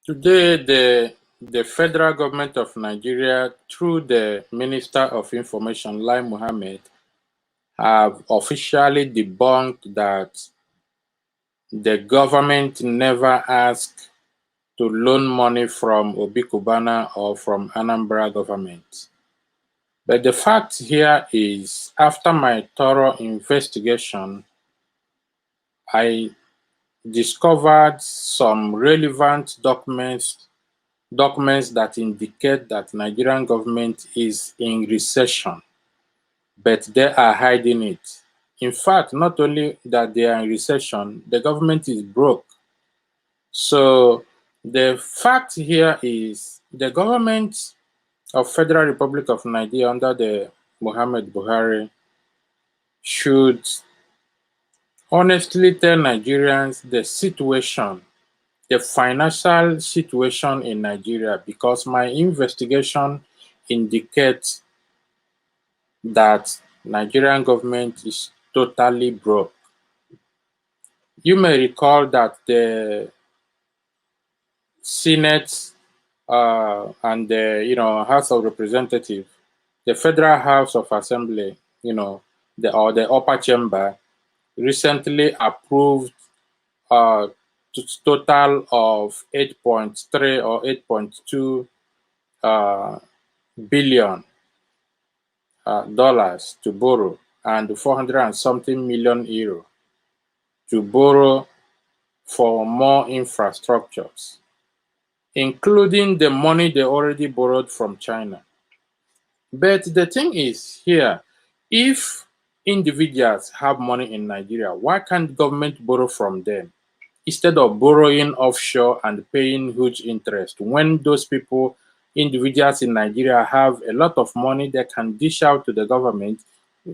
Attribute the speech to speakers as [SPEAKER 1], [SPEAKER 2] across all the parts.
[SPEAKER 1] Today, the federal government of Nigeria, through the Minister of Information, Lai Mohammed, have officially debunked that the government never asked to loan money from Obi Kubana or from Anambra government. But the fact here is, after my thorough investigation, I discovered some relevant documents that indicate that Nigerian government is in recession, but they are hiding it. In fact, not only that they are in recession, the government is broke. So the fact here is the government of Federal Republic of Nigeria under the Muhammad Buhari should honestly tell Nigerians the situation, the financial situation in Nigeria, because my investigation indicates that Nigerian government is totally broke. You may recall that the Senate and the House of Representatives, the Federal House of Assembly, the upper chamber, recently approved a total of 8.3 or 8.2 billion dollars to borrow, and 400 and something million euro to borrow for more infrastructures, including the money they already borrowed from China. But the thing is here, if individuals have money in Nigeria, why can't government borrow from them instead of borrowing offshore and paying huge interest, when those people, individuals in Nigeria, have a lot of money they can dish out to the government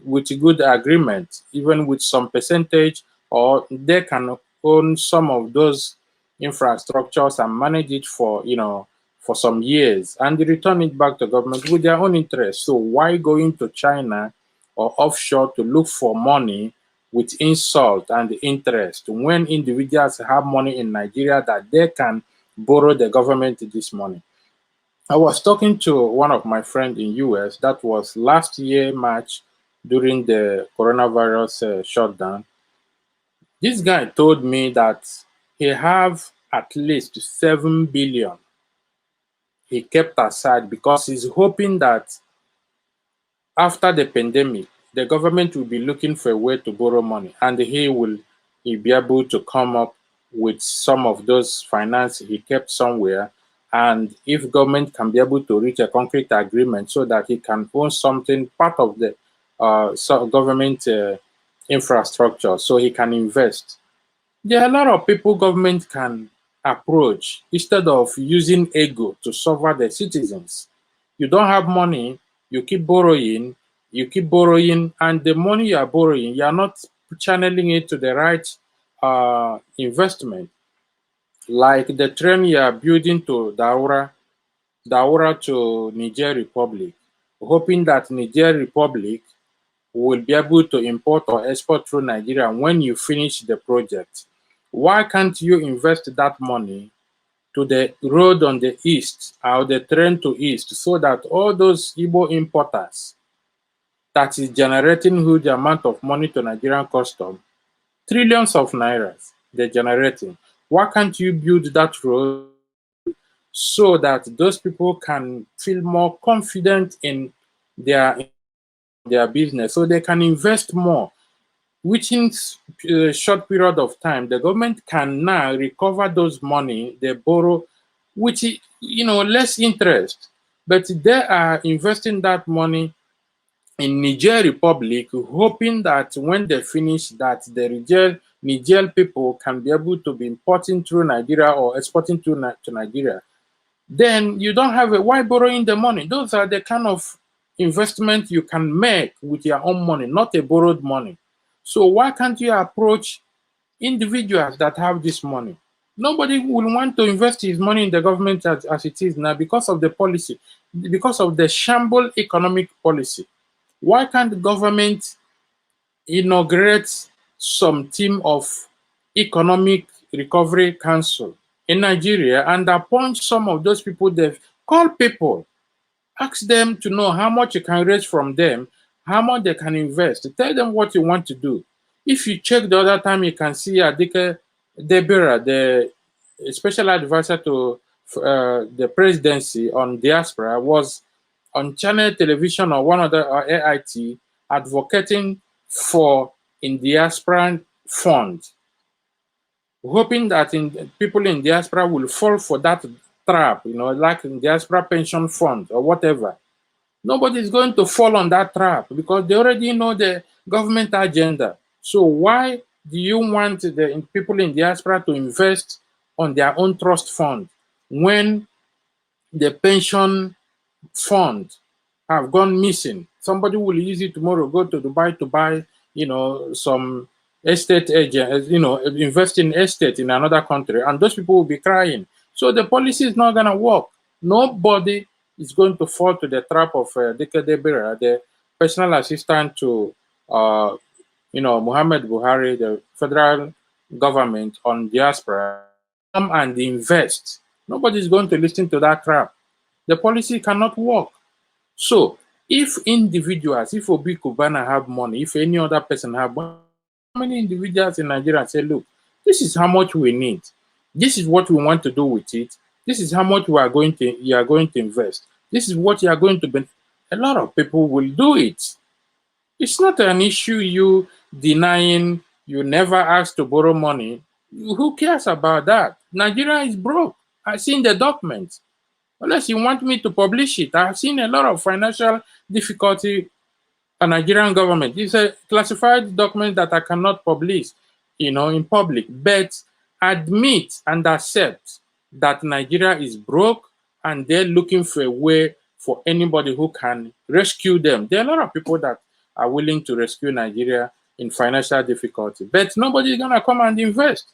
[SPEAKER 1] with good agreement, even with some percentage, or they can own some of those infrastructures and manage it for some years and return it back to government with their own interest. So why going to China or offshore to look for money with insult and interest when individuals have money in Nigeria that they can borrow the government this money? I was talking to one of my friends in US. That was last year March, during the coronavirus shutdown. This guy told me that he have at least 7 billion he kept aside because he's hoping that after the pandemic, the government will be looking for a way to borrow money, and he'll be able to come up with some of those finance he kept somewhere. And if government can be able to reach a concrete agreement so that he can own something, part of the government infrastructure, so he can invest. There are a lot of people government can approach instead of using ego to suffer the citizens. You don't have money, you keep borrowing, and the money you are borrowing, you are not channeling it to the right investment. Like the train you are building to Daura to Niger Republic, hoping that Niger Republic will be able to import or export through Nigeria when you finish the project. Why can't you invest that money to the road on the east or the train to east, so that all those Igbo importers that is generating huge amount of money to Nigerian custom, trillions of nairas they're generating. Why can't you build that road so that those people can feel more confident in their business, so they can invest more? Within a short period of time, the government can now recover those money they borrow, which less interest. But they are investing that money in Niger Republic, hoping that when they finish that, the Niger people can be able to be importing through Nigeria or exporting to Nigeria. Then you don't have a why borrowing the money. Those are the kind of investment you can make with your own money, not a borrowed money. So why can't you approach individuals that have this money? Nobody will want to invest his money in the government as it is now, because of the policy, because of the shamble economic policy. Why can't the government inaugurate some team of economic recovery council in Nigeria and appoint some of those people there. Call people, ask them to know how much you can raise from them, how much they can invest. Tell them what you want to do. If you check the other time, you can see Adike Debera, the special advisor to the presidency on diaspora, was on channel television or one other or AIT advocating for in diaspora fund, hoping that people in diaspora will fall for that trap, like in diaspora pension fund or whatever. Nobody is going to fall on that trap because they already know the government agenda. So why do you want the people in diaspora to invest on their own trust fund when the pension fund have gone missing? Somebody will use it tomorrow, go to Dubai to buy, some estate agent, invest in estate in another country, and those people will be crying. So the policy is not going to work. Nobody is going to fall to the trap of Dike Debira, the personal assistant to, Muhammad Buhari, the federal government on diaspora, come and invest. Nobody is going to listen to that trap. The policy cannot work. So if individuals, if Obi Kubana have money, if any other person have money, how many individuals in Nigeria say, look, this is how much we need. This is what we want to do with it. This is how much you are going to invest. This is what you are going to benefit. A lot of people will do it. It's not an issue you denying you never asked to borrow money. Who cares about that? Nigeria is broke. I've seen the documents. Unless you want me to publish it, I've seen a lot of financial difficulty a Nigerian government. It's a classified document that I cannot publish, in public. But admit and accept that Nigeria is broke and they're looking for a way for anybody who can rescue them. There are a lot of people that are willing to rescue Nigeria in financial difficulty, but nobody's gonna come and invest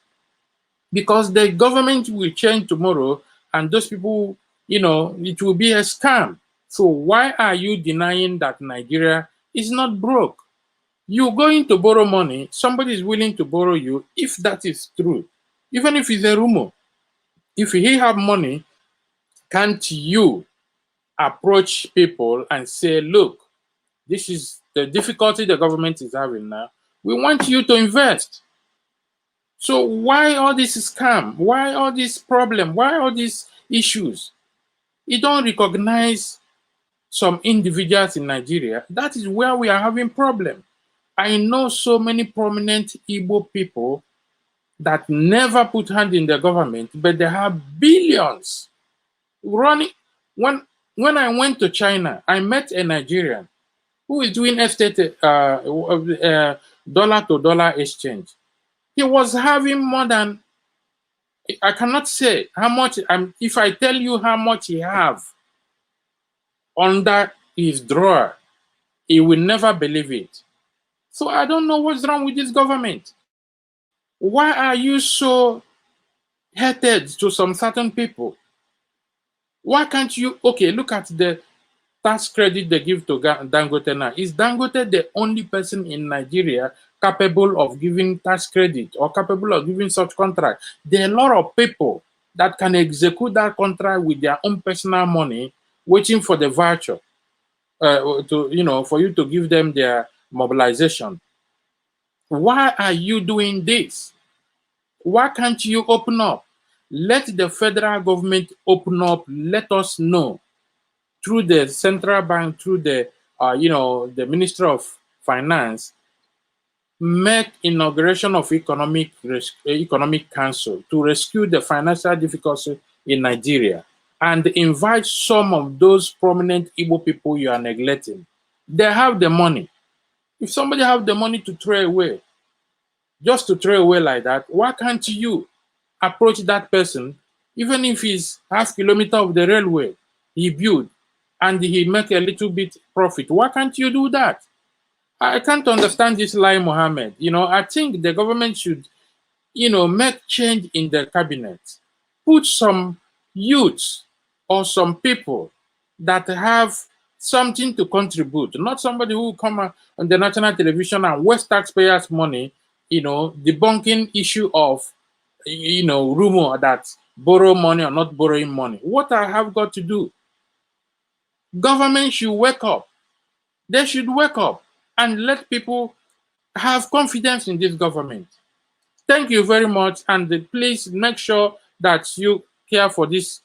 [SPEAKER 1] because the government will change tomorrow, and those people, it will be a scam. So why are you denying that Nigeria is not broke? You're going to borrow money, somebody is willing to borrow you, if that is true, even if it's a rumor. If he have money, can't you approach people and say, look, this is the difficulty the government is having now. We want you to invest. So why all this scam? Why all this problem? Why all these issues? You don't recognize some individuals in Nigeria. That is where we are having problem. I know so many prominent Igbo people that never put hand in the government, but they have billions running. When I went to China, I met a Nigerian who is doing estate dollar to dollar exchange. He was having more than, I cannot say how much. If I tell you how much he have under his drawer, he will never believe it. So I don't know what's wrong with this government. Why are you so hated to some certain people? Why can't you? Okay, look at the tax credit they give to Dangote now. Is Dangote the only person in Nigeria capable of giving tax credit or capable of giving such contract? There are a lot of people that can execute that contract with their own personal money, waiting for the voucher for you to give them their mobilization. Why are you doing this? Why can't you open up? Let the federal government open up. Let us know through the central bank, through the Minister of Finance, make inauguration of economic council to rescue the financial difficulty in Nigeria, and invite some of those prominent Igbo people you are neglecting. They have the money. If somebody have the money to throw away, just to throw away like that, why can't you approach that person, even if he's half kilometer of the railway he built and he make a little bit profit? Why can't you do that? I can't understand this lie, Mohammed. I think the government should, make change in the cabinet. Put some youths or some people that have something to contribute, not somebody who come on the national television and waste taxpayers' money, debunking issue of, rumor that borrow money or not borrowing money. What I have got to do? Government should wake up. They should wake up and let people have confidence in this government. Thank you very much, and please make sure that you care for this